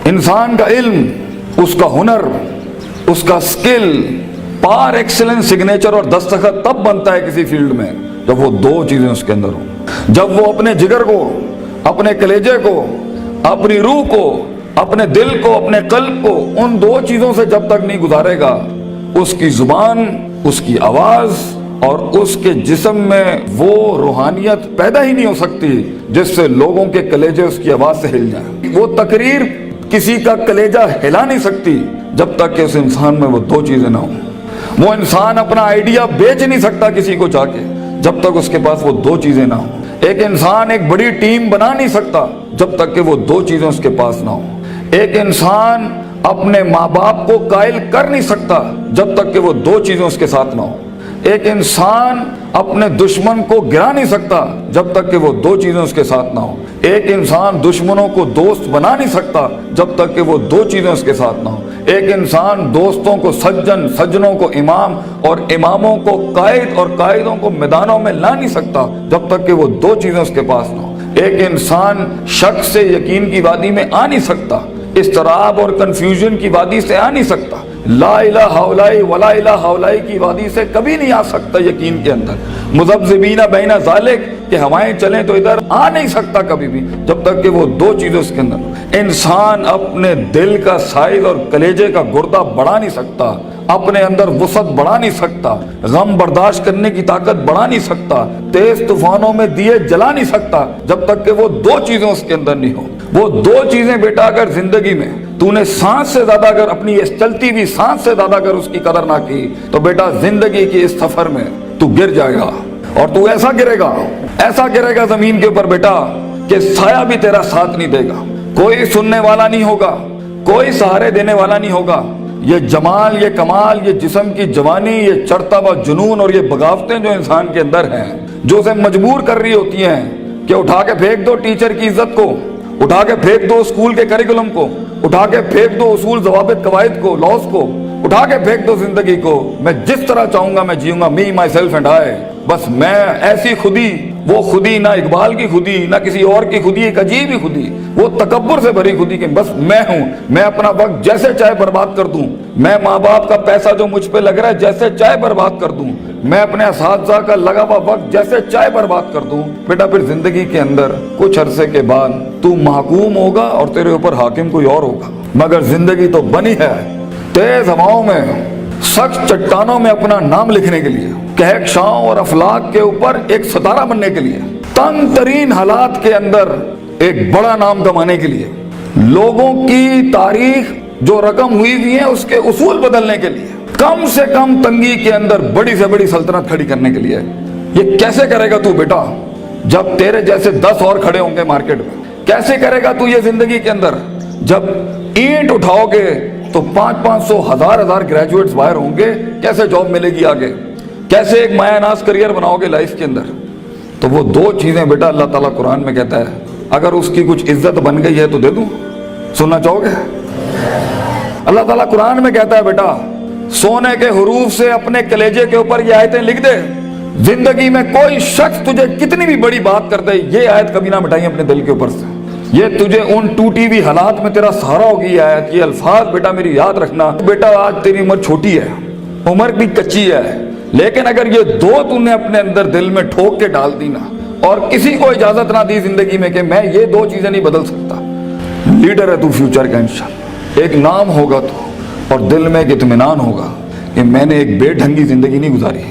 انسان کا علم، اس کا ہنر، اس کا سکل پار ایکسلنس سگنیچر اور دستخط تب بنتا ہے کسی فیلڈ میں جب وہ دو چیزیں اس کے اندر ہوں۔ جب وہ اپنے جگر کو، اپنے کلیجے کو، اپنی روح کو، اپنے دل کو، اپنے قلب کو ان دو چیزوں سے جب تک نہیں گزارے گا، اس کی زبان، اس کی آواز اور اس کے جسم میں وہ روحانیت پیدا ہی نہیں ہو سکتی جس سے لوگوں کے کلیجے اس کی آواز سے ہل جائیں۔ وہ تقریر کسی کا کلیجہ ہلا نہیں سکتی جب تک کہ اس انسان میں وہ دو چیزیں نہ ہوں۔ وہ انسان اپنا آئیڈیا بیچ نہیں سکتا کسی کو جا کے جب تک اس کے پاس وہ دو چیزیں نہ ہوں۔ ایک انسان ایک بڑی ٹیم بنا نہیں سکتا جب تک کہ وہ دو چیزیں اس کے پاس نہ ہوں۔ ایک انسان اپنے ماں باپ کو قائل کر نہیں سکتا جب تک کہ وہ دو چیزیں اس کے ساتھ نہ ہوں۔ ایک انسان اپنے دشمن کو گرا نہیں سکتا جب تک کہ وہ دو چیزیں اس کے ساتھ نہ ہوں۔ ایک انسان دشمنوں کو دوست بنا نہیں سکتا جب تک کہ وہ دو چیزیں اس کے ساتھ نہ ہوں۔ ایک انسان دوستوں کو سجن، سجنوں کو امام اور اماموں کو قائد اور قائدوں کو میدانوں میں لا نہیں سکتا جب تک کہ وہ دو چیزیں اس کے پاس نہ ہوں۔ ایک انسان شک سے یقین کی وادی میں آ نہیں سکتا، اضطراب اور کنفیوژن کی وادی سے آ نہیں سکتا، لا الہ الا ولا الہ الا کی وادی سے کبھی نہیں آ سکتا یقین کے اندر، مذبذبین بین ذالک کہ ہوائیں چلیں تو ادھر آ نہیں سکتا کبھی بھی جب تک کہ وہ دو چیزیں اس کے اندر۔ انسان اپنے دل کا سائز اور کلیجے کا گردہ بڑھا نہیں سکتا، اپنے اندر وسعت بڑھا نہیں سکتا، غم برداشت کرنے کی طاقت بڑھا نہیں سکتا، تیز طوفانوں میں دیے جلا نہیں سکتا جب تک کہ وہ دو چیزیں اس کے اندر نہیں ہو۔ وہ دو چیزیں بیٹا اگر زندگی میں تو نے سانس سے زیادہ اگر اپنی اس چلتی ہوئی سانس سے زیادہ اگر اس کی قدر نہ کی تو بیٹا زندگی کی اس سفر میں تو گر جائے گا، اور تو ایسا گرے گا زمین کے اوپر بیٹا کہ سایہ بھی تیرا ساتھ نہیں دے گا، کوئی سننے والا نہیں ہوگا، کوئی سہارے دینے والا نہیں ہوگا۔ یہ جمال، یہ کمال، یہ جسم کی جوانی، یہ چڑھتا ہوا جنون اور یہ بغاوتیں جو انسان کے اندر ہیں، جو اسے مجبور کر رہی ہوتی ہیں کہ اٹھا کے پھینک دو ٹیچر کی عزت کو، اٹھا کے پھینک دو اسکول کے کریکولم کو، اٹھا کے پھینک دو اصول، ضوابط، قواعد کو، لاس کو، اٹھا کے پھینک دو زندگی کو۔ میں جس طرح چاہوں گا میں جیوں گا، می مائی سیلف اینڈ آئی، بس میں ایسی خودی، وہ خودی نہ اقبال کی خودی نہ کسی اور کی خودی، ایک عجیب ہی خودی، وہ تکبر سے بھری خودی کہ بس میں ہوں، میں اپنا وقت جیسے چاہے برباد کر دوں، میں ماں باپ کا پیسہ جو مجھ پہ لگ رہا ہے جیسے چاہے برباد کر دوں، میں اپنے اساتذہ کا لگا ہوا وقت جیسے چاہے برباد کر دوں۔ بیٹا پھر زندگی کے اندر کچھ عرصے کے بعد تو محکوم ہوگا اور تیرے اوپر حاکم کوئی اور ہوگا، مگر زندگی تو بنی ہے تیز ہواؤں میں، سخت چٹانوں میں اپنا نام لکھنے کے لیے، کہکشاؤں اور افلاک کے اوپر ایک ستارہ بننے کے لیے، تنگ ترین حالات کے اندر ایک بڑا نام کمانے کے لیے، لوگوں کی تاریخ جو رقم ہوئی ہوئی ہے اس کے اصول بدلنے کے لیے، کم سے کم تنگی کے اندر بڑی سے بڑی سلطنت کھڑی کرنے کے لیے۔ یہ کیسے کرے گا تو بیٹا جب تیرے جیسے 10 اور کھڑے ہوں گے مارکیٹ میں؟ کیسے کرے گا تو یہ زندگی کے اندر جب اینٹ اٹھاؤ گے تو 500 1000 گریجویٹس باہر ہوں گے؟ کیسے جاب ملے گی آگے؟ کیسے ایک مایہ ناز کریئر بناؤ گے لائف کے اندر؟ تو وہ دو چیزیں بیٹا اللہ تعالیٰ قرآن میں کہتا ہے اگر اس کی کچھ عزت بن گئی ہے تو دے دوں، سننا چاہو گے؟ اللہ تعالیٰ قرآن میں کہتا ہے بیٹا سونے کے حروف سے اپنے کلیجے کے اوپر یہ آیتیں لکھ دے، زندگی میں کوئی شخص تجھے کتنی بھی بڑی بات کر دے یہ آیت کبھی نہ مٹائیں اپنے دل کے اوپر سے، یہ تجھے ان ٹوٹی ہوئی حالات میں تیرا سہارا ہوگی یہ آیت، یہ الفاظ بیٹا میری یاد رکھنا۔ بیٹا آج تیری عمر چھوٹی ہے، عمر بھی کچی ہے، لیکن اگر یہ دو تو نے اپنے اندر دل میں ٹھوک کے ڈال دی نا اور کسی کو اجازت نہ دی زندگی میں کہ میں یہ دو چیزیں نہیں بدل سکتا، لیڈر ہے تو فیوچر کا انشاءاللہ، ایک نام ہوگا تو اور دل میں ایک اطمینان ہوگا کہ میں نے ایک بے ڈھنگی زندگی نہیں گزاری،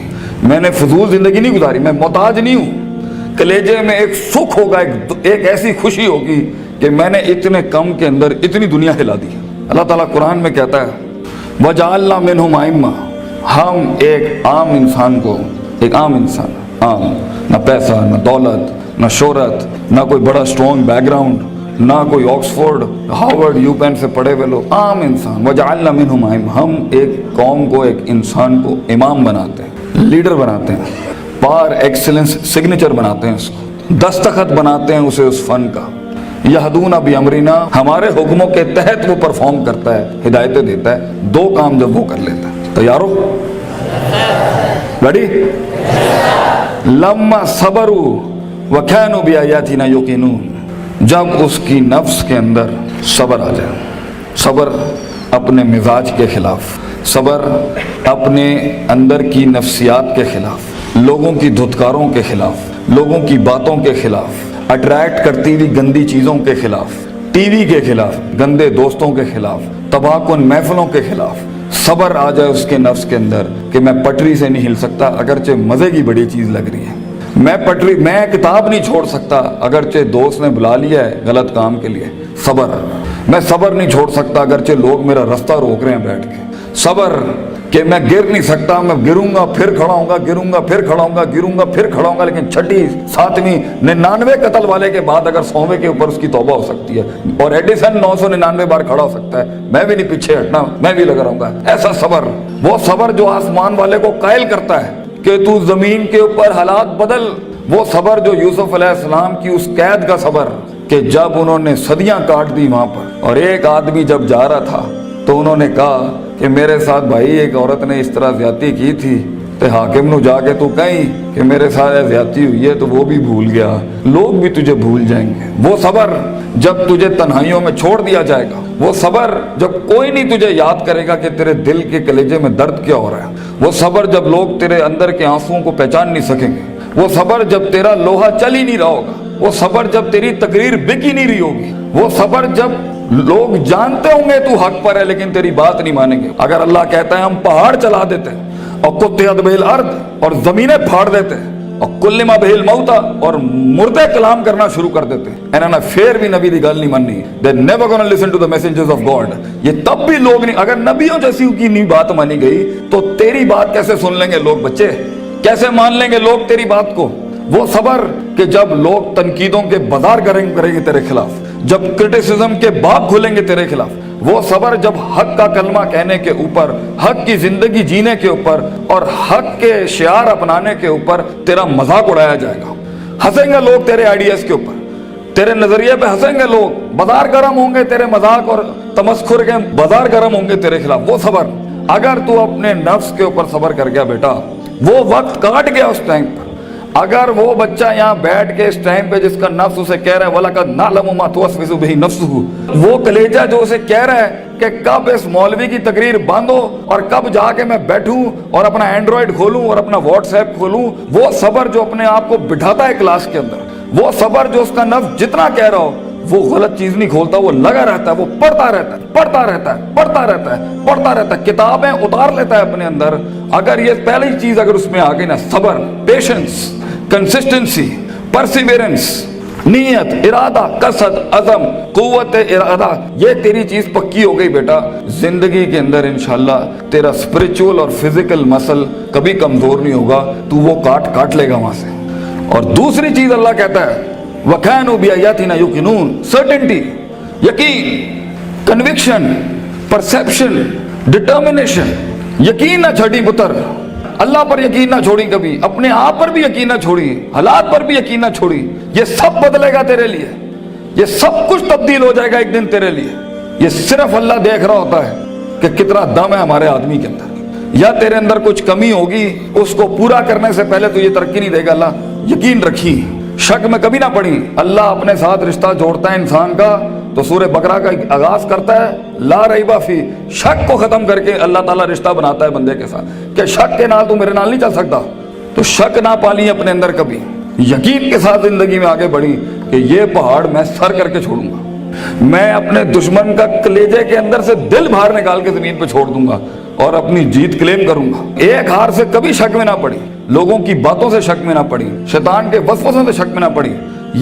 میں نے فضول زندگی نہیں گزاری، میں محتاج نہیں ہوں، کلیجے میں ایک سکھ ہوگا، ایک ایسی خوشی ہوگی کہ میں نے اتنے کم کے اندر اتنی دنیا ہلا دی۔ اللہ تعالیٰ قرآن میں کہتا ہے وَجَعَلْنَا مِنْهُمْ أَئِمَّةً، ہم ایک عام انسان کو، ایک عام انسان، عام، نہ پیسہ نہ دولت نہ شہرت نہ کوئی بڑا اسٹرانگ بیک گراؤنڈ نہ کوئی آکسفورڈ ہارورڈ یو پین سے پڑھے ہوئے لوگ، عام انسان، وَجَعَلْنَا مِنْهُمْ أَئِمَّةً، ہم ایک قوم کو، ایک انسان کو امام بناتے ہیں، لیڈر بناتے ہیں، پار ایکسلنس سگنیچر بناتے ہیں، اس کو دستخط بناتے ہیں اسے اس فن کا، یہدون بامرنا، ہمارے حکموں کے تحت وہ پرفارم کرتا ہے، ہدایتیں دیتا ہے، دو کام جب وہ کر لیتا ہے، تیار ہو؟ ریڈی؟ لما صبروا وكانوا بآياتنا يوقنون، جب اس کی نفس کے اندر صبر آ جائے، صبر اپنے مزاج کے خلاف، صبر اپنے اندر کی نفسیات کے خلاف، لوگوں کی دھتکاروں کے خلاف، لوگوں کی باتوں کے خلاف، اٹریکٹ کرتی ہوئی گندی چیزوں کے خلاف، ٹی وی کے خلاف، گندے دوستوں کے خلاف، تباہ کن محفلوں کے خلاف صبر آ جائے اس کے نفس کے اندر کہ میں پٹری سے نہیں ہل سکتا اگرچہ مزے کی بڑی چیز لگ رہی ہے، میں کتاب نہیں چھوڑ سکتا اگرچہ دوست نے بلا لیا ہے غلط کام کے لیے، صبر، میں صبر نہیں چھوڑ سکتا اگرچہ لوگ میرا رستہ روک رہے ہیں بیٹھ کے، صبر کہ میں گر نہیں سکتا، میں گروں گا پھر کھڑا ہوں گا، گروں گا پھر کھڑا ہوں گا، گروں گا پھر کھڑا ہوں گا، لیکن چھٹی 7ویں 99 قتل والے کے بعد اگر 100ویں کے اوپر اس کی توبہ ہو سکتی ہے اور ایڈیسن 999 بار کھڑا ہو سکتا ہے، میں بھی نہیں پیچھے ہٹنا، میں بھی لگا رہوں گا، ایسا صبر، وہ صبر جو آسمان والے کو قائل کرتا ہے کہ تو زمین کے اوپر حالات بدل، وہ صبر جو یوسف علیہ السلام کی اس قید کا صبر کہ جب انہوں نے صدیاں کاٹ دی وہاں پر اور ایک آدمی جب جا رہا تھا تو انہوں نے کہا کہ میرے ساتھ بھائی ایک عورت نے اس طرح زیادتی کی تھی تے حاکم نو جا کے تو کہیں کہ میرے ساتھ زیادتی ہوئی ہے تو وہ بھی بھول گیا، لوگ بھی تجھے بھول جائیں گے، وہ صبر جب تجھے تنہائیوں میں چھوڑ دیا جائے گا، وہ صبر جب کوئی نہیں تجھے یاد کرے گا کہ تیرے دل کے کلیجے میں درد کیا ہو رہا ہے، وہ صبر جب لوگ تیرے اندر کے آنسوؤں کو پہچان نہیں سکیں گے، وہ صبر جب تیرا لوہا چل ہی نہیں رہا ہوگا، وہ صبر جب تیری تقریر بک ہی نہیں رہی ہوگی، وہ صبر جب لوگ جانتے ہوں گے تو حق پر ہے لیکن تیری بات نہیں مانیں گے، اگر اللہ کہتا ہے ہم پہاڑ چلا دیتے ہیں اور قطعت بہ الارض اور زمینیں پھاڑ دیتے ہیں اور کلما بہ الموتى اور مردے کلام کرنا شروع کر دیتے ہیں، انہوں نے پھر بھی نبی دی گل نہیں ماننی، they never gonna listen to the messengers of God، یہ تب بھی لوگ نہیں، اگر نبیوں جیسی کی نہیں بات مانی گئی تو تیری بات کیسے سن لیں گے لوگ، بچے کیسے مان لیں گے لوگ تیری بات کو، وہ صبر کہ جب لوگ تنقیدوں کے بازار کریں گے تیرے خلاف، جب کرٹیسزم کے باب کھولیں گے تیرے خلاف، وہ صبر جب حق کا کلمہ کہنے کے اوپر، حق کی زندگی جینے کے اوپر اور حق کے شعار اپنانے کے اوپر تیرا مذاق اڑایا جائے گا، ہنسیں گے لوگ تیرے آئیڈیاز کے اوپر، تیرے نظریے پہ ہنسیں گے لوگ، بازار گرم ہوں گے تیرے مذاق اور تمسخر کے بازار گرم ہوں گے تیرے خلاف، وہ صبر اگر تو اپنے نفس کے اوپر صبر کر گیا بیٹا، وہ وقت کاٹ گیا اس ٹائم پر، اگر وہ بچہ یہاں بیٹھ کے اس ٹائم پہ جس کا نفس اسے کہہ رہا ہے وَلَقَدْ نَعْلَمُ مَا تُوَسْوِسُ بِهِ نَفْسُهُ، وہ کلیجہ جو اسے کہہ رہا ہے کہ کب اس مولوی کی تقریر بند ہو اور کب جا کے میں بیٹھوں اور اپنا اینڈرائیڈ کھولوں اور اپنا واٹس ایپ کھولوں، وہ صبر جو اپنے آپ کو بٹھاتا ہے کلاس کے اندر، وہ صبر جو اس کا نفس جتنا کہہ رہا ہو وہ غلط چیز نہیں کھولتا، وہ لگا رہتا ہے، وہ پڑھتا رہتا ہے، پڑھتا رہتا ہے، پڑھتا رہتا ہے، پڑھتا رہتا ہے، کتابیں اتار لیتا ہے اپنے اندر، اگر یہ پہلی چیز اگر اس میں آ گئی نا، صبر، پیشنس، کنسسٹنسی، پرسیورنس، نیت، ارادہ، قصد، عزم، قوت ارادہ، یہ تیری چیز پکی ہو گئی بیٹا، زندگی کے اندر انشاءاللہ تیرا اسپرچول اور فزیکل مسل کبھی کمزور نہیں ہوگا، تو وہ کاٹ لے گا وہاں سے۔ اور دوسری چیز اللہ کہتا ہے وَكَانُوا بِآيَاتِنَا يُوقِنُونَ، سرٹنٹی، یقین، کنوکشن، پرسیپشن، ڈٹرمنیشن، یقین نہ چھڑی پتر، اللہ پر یقین نہ چھوڑی کبھی، اپنے آپ پر بھی یقین نہ چھوڑی، حالات پر بھی یقین نہ چھوڑی، یہ سب بدلے گا تیرے لیے، یہ سب کچھ تبدیل ہو جائے گا ایک دن تیرے لیے، یہ صرف اللہ دیکھ رہا ہوتا ہے کہ کتنا دم ہے ہمارے آدمی کے اندر، یا تیرے اندر کچھ کمی ہوگی اس کو پورا کرنے سے پہلے تو یہ ترقی نہیں دے گا اللہ، یقین رکھی، شک میں کبھی نہ پڑی، اللہ اپنے ساتھ رشتہ جوڑتا ہے انسان کا تو سورہ بقرہ کا آغاز کرتا ہے لا ریب فی، شک کو ختم کر کے اللہ تعالیٰ رشتہ بناتا ہے بندے کے ساتھ کہ شک کے نال تو میرے نال نہیں چل سکتا، تو شک نہ پالی اپنے اندر کبھی، یقین کے ساتھ زندگی میں آگے بڑھی کہ یہ پہاڑ میں سر کر کے چھوڑوں گا، میں اپنے دشمن کا کلیجے کے اندر سے دل باہر نکال کے زمین پہ چھوڑ دوں گا اور اپنی جیت کلیم کروں گا، ایک ہار سے کبھی شک میں نہ پڑی، لوگوں کی باتوں سے شک میں نہ پڑی، شیطان کے وسوسوں سے شک میں نہ پڑی،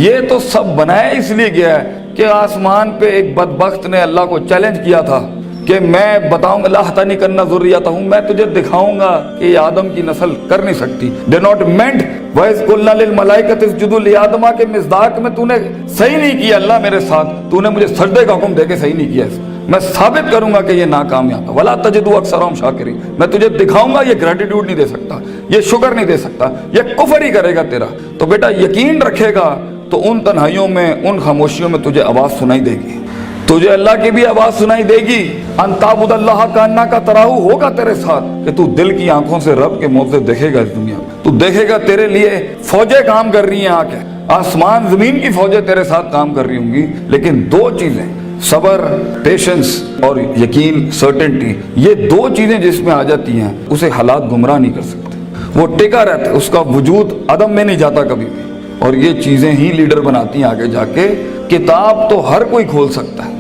یہ تو سب بنایا اس لیے گیا ہے کہ آسمان پہ ایک بدبخت نے اللہ کو چیلنج کیا تھا کہ میں بتاؤں گا لَأَحْتَنِكَنَّ ذُرِّيَّتَهُم، میں تجھے دکھاؤں گا کہ یہ آدم کی نسل کر نہیں سکتی، they not meant وَإِذْ قُلْنَا لِلْمَلَائِكَةِ اسْجُدُوا لِآدَمَ کے مصداق میں تو نے صحیح نہیں کیا اللہ میرے ساتھ، تو نے مجھے سجدے کا حکم دے کے صحیح نہیں کیا، میں ثابت کروں گا کہ یہ ناکامیاب ہے، وَلَا تَجِدُوا أَكْثَرَهُمْ شَاكِرِينَ، میں تجھے دکھاؤں گا یہ گریٹیٹیوڈ نہیں دے سکتا، یہ شکر نہیں دے سکتا، یہ کفر ہی کرے گا تیرا، تو بیٹا یقین رکھے گا تو ان تنہائیوں میں، ان خاموشیوں میں تجھے آواز سنائی دے گی، تجھے اللہ کی بھی آواز سنائی دے گی، ان تعبد اللہ کانک تراہ، ہوگا تیرے ساتھ کہ تو دل کی آنکھوں سے رب کے معجزے دیکھے گا، اس دنیا میں تو دیکھے گا تیرے لیے فوجیں کام کر رہی ہیں، آ کے آسمان زمین کی فوجیں تیرے ساتھ کام کر رہی ہوں گی، لیکن دو چیزیں، صبر, پیشنس اور یقین, سرٹنٹی, یہ دو چیزیں جس میں آ جاتی ہیں اسے حالات گمراہ نہیں کر سکتے. وہ ٹکا رہتا ہے, اس کا وجود عدم میں نہیں جاتا کبھی بھی. اور یہ چیزیں ہی لیڈر بناتی ہیں آگے جا کے. کتاب تو ہر کوئی کھول سکتا ہے,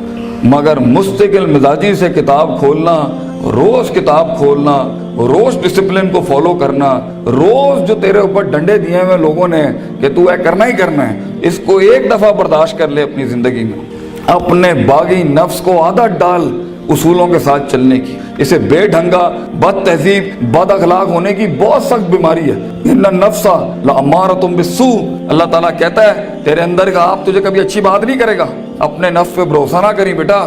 مگر مستقل مزاجی سے کتاب کھولنا, روز کتاب کھولنا, روز ڈسپلن کو فالو کرنا, روز جو تیرے اوپر ڈنڈے دیے ہوئے لوگوں نے کہ تو ہے کرنا ہی کرنا ہے, اس کو ایک دفعہ برداشت کر لے اپنی زندگی میں. اپنے باغی نفس کو عادت ڈال اصولوں کے ساتھ چلنے کی. اسے بے ڈھنگا, بد تہذیب, بد اخلاق ہونے کی بہت سخت بیماری ہے. ان النفس لامارۃ بالسوء, اللہ تعالیٰ کہتا ہے تیرے اندر کا آپ تجھے کبھی اچھی بات نہیں کرے گا. اپنے نفس پہ بھروسہ نہ کری بیٹا,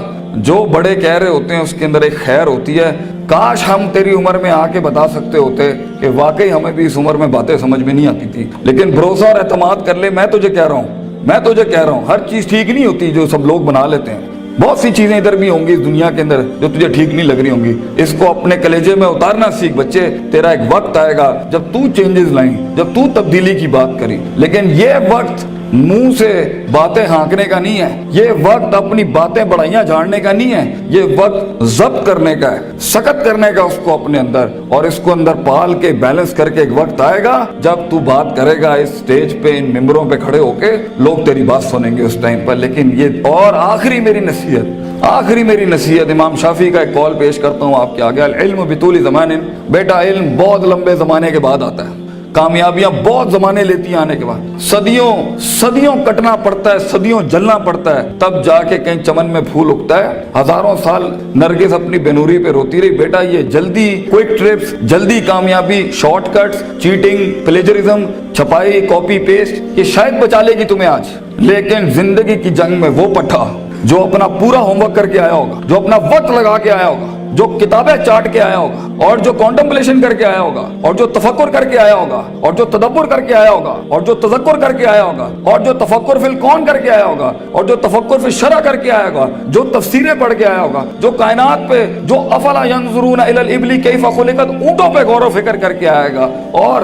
جو بڑے کہہ رہے ہوتے ہیں اس کے اندر ایک خیر ہوتی ہے. کاش ہم تیری عمر میں آ کے بتا سکتے ہوتے کہ واقعی ہمیں بھی اس عمر میں باتیں سمجھ میں نہیں آتی تھی, لیکن بھروسہ اور اعتماد کر لے. میں تجھے کہہ رہا ہوں ہر چیز ٹھیک نہیں ہوتی جو سب لوگ بنا لیتے ہیں. بہت سی چیزیں ادھر بھی ہوں گی اس دنیا کے اندر جو تجھے ٹھیک نہیں لگ رہی ہوں گی. اس کو اپنے کلیجے میں اتارنا سیکھ بچے. تیرا ایک وقت آئے گا جب تو چینجز لائیں, جب تو تبدیلی کی بات کری. لیکن یہ وقت منہ سے باتیں ہانکنے کا نہیں ہے, یہ وقت اپنی باتیں بڑائیاں جھاڑنے کا نہیں ہے, یہ وقت ضبط کرنے کا ہے, سخت کرنے کا اس کو اپنے اندر, اور اس کو اندر پال کے بیلنس کر کے. ایک وقت آئے گا جب تو بات کرے گا اس سٹیج پہ, ان ممبروں پہ کھڑے ہو کے, لوگ تیری بات سنیں گے اس ٹائم پر. لیکن یہ اور آخری میری نصیحت, امام شافعی کا ایک قول پیش کرتا ہوں آپ کے آگے. العلم بطول زمان, بیٹا علم بہت لمبے زمانے کے بعد آتا ہے, کامیابیاں بہت زمانے لیتی ہیں آنے کے بعد. صدیوں کٹنا پڑتا ہے, صدیوں جلنا پڑتا ہے, تب جا کے کہیں چمن میں پھول اگتا ہے. ہزاروں سال نرگس اپنی بنوری پہ روتی رہی. بیٹا یہ جلدی کوئک ٹرپس, جلدی کامیابی, شارٹ کٹس, چیٹنگ, پلیجرزم, چھپائی, کاپی پیسٹ, یہ شاید بچا لے گی تمہیں آج. لیکن زندگی کی جنگ میں وہ پٹھا جو اپنا پورا ہوم ورک کر کے آیا ہوگا, جو اپنا وقت لگا کے آیا ہوگا, جو کتابیں چاٹ کے آیا ہوگا, اور جو کانٹمپلیشن کر کے آیا ہوگا, اور جو تفکر کر کے آیا ہوگا, اور جو تدبر کر کے آیا ہوگا, اور جو تذکر کر کے آیا ہوگا, اور جو تفکر فی الکون کر کے آیا ہوگا, اور جو تفکر فی الشرع کر کے آیا ہوگا, جو تفسیریں پڑھ کے آیا ہوگا, جو کائنات پہ, جو افلا ینظرون الی الابل کیف خلقت, اونٹوں پہ غور و فکر کر کے آئے گا, اور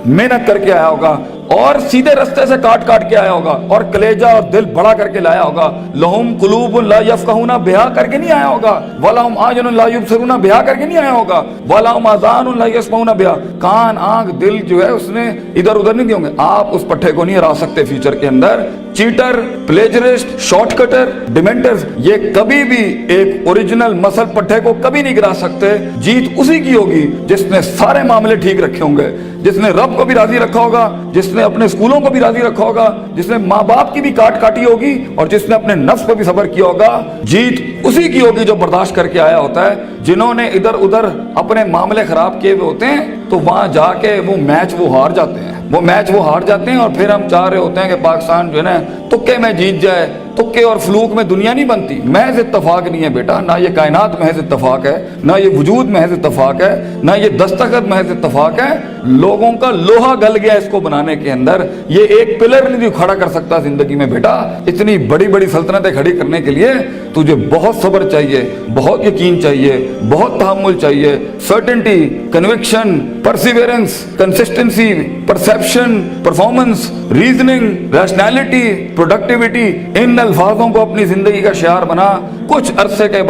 محنت کر کے آیا ہوگا, اور سیدھے رستے سے کاٹ کے آیا ہوگا, اور کلیجہ اور دل بڑا کر کے لایا ہوگا. لہم قلوب لا یفقہون بہا کر کے نہیں آیا ہوگا, ولہم اعین لا یبصرون بہا کر کے نہیں آیا ہوگا, ولہم آذان لا یسمعون بہا, کان, آنکھ, دل جو ہے اس نے ادھر ادھر نہیں دیے ہوں گے. آپ اس پٹھے کو نہیں ہرا سکتے فیوچر کے اندر. چیٹر, پلیجرسٹ, شارٹ کٹر, ڈیمنٹرز, یہ کبھی بھی ایک اوریجنل مسل پٹھے کو کبھی نہیں گرا سکتے. جیت اسی کی ہوگی جس نے سارے معاملے ٹھیک رکھے ہوں گے, جس نے رب کو بھی راضی رکھا ہوگا, جس نے اپنے اسکولوں کو بھی راضی رکھا ہوگا, جس نے ماں باپ کی بھی کاٹی ہوگی, اور جس نے اپنے نفس پر بھی صبر کیا ہوگا. جیت اسی کی ہوگی جو برداشت کر کے آیا ہوتا ہے. جنہوں نے ادھر ادھر اپنے معاملے خراب کیے ہوئے ہوتے ہیں تو وہاں جا کے وہ میچ ہار جاتے ہیں, اور پھر ہم چاہ رہے ہوتے ہیں کہ پاکستان جو ہے نا تکے میں جیت جائے. تکے اور فلوک میں دنیا نہیں بنتی. محض اتفاق نہیں ہے بیٹا, نہ یہ کائنات محض اتفاق ہے, نہ یہ وجود محض اتفاق ہے, نہ یہ دستخط محض اتفاق ہے. لوگوں کا لوہا گل گیا اس کو بنانے کے اندر. یہ ایک پلر نہیں کھڑا کر سکتا زندگی میں بیٹا. اتنی بڑی بڑی سلطنتیں کھڑی کرنے کے لیے تجھے بہت صبر چاہیے, بہت یقین چاہیے, بہت تحمل چاہیے, certainty, conviction, perseverance, consistency, perception, performance, reasoning, rationality, productivity. ان الفاظوں کو اپنی زندگی کا شعار بنا. کچھ عرصے کے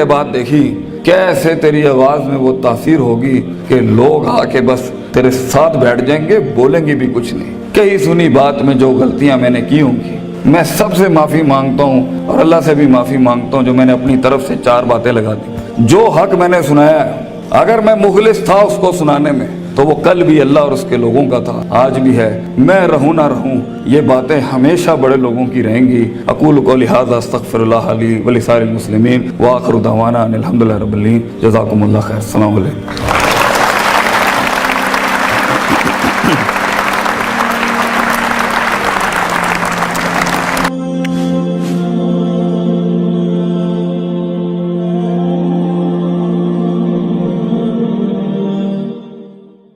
بعد دیکھی کیسے تیری آواز میں وہ تاثیر ہوگی کہ لوگ آ کے بس تیرے ساتھ بیٹھ جائیں گے, بولیں گے بھی کچھ نہیں. کہیں سنی بات میں جو غلطیاں میں نے کی ہوں گی, میں سب سے معافی مانگتا ہوں, اور اللہ سے بھی معافی مانگتا ہوں جو میں نے اپنی طرف سے 4 باتیں لگا دی. جو حق میں نے سنایا ہے, اگر میں مخلص تھا اس کو سنانے میں تو وہ کل بھی اللہ اور اس کے لوگوں کا تھا, آج بھی ہے. میں رہوں نہ رہوں, یہ باتیں ہمیشہ بڑے لوگوں کی رہیں گی. اقول قولی ھذا استغفر اللہ لی ولسائر المسلمین وآخر دعوانا ان الحمد للہ رب العالمین. جزاکم اللہ خیر. السلام علیکم.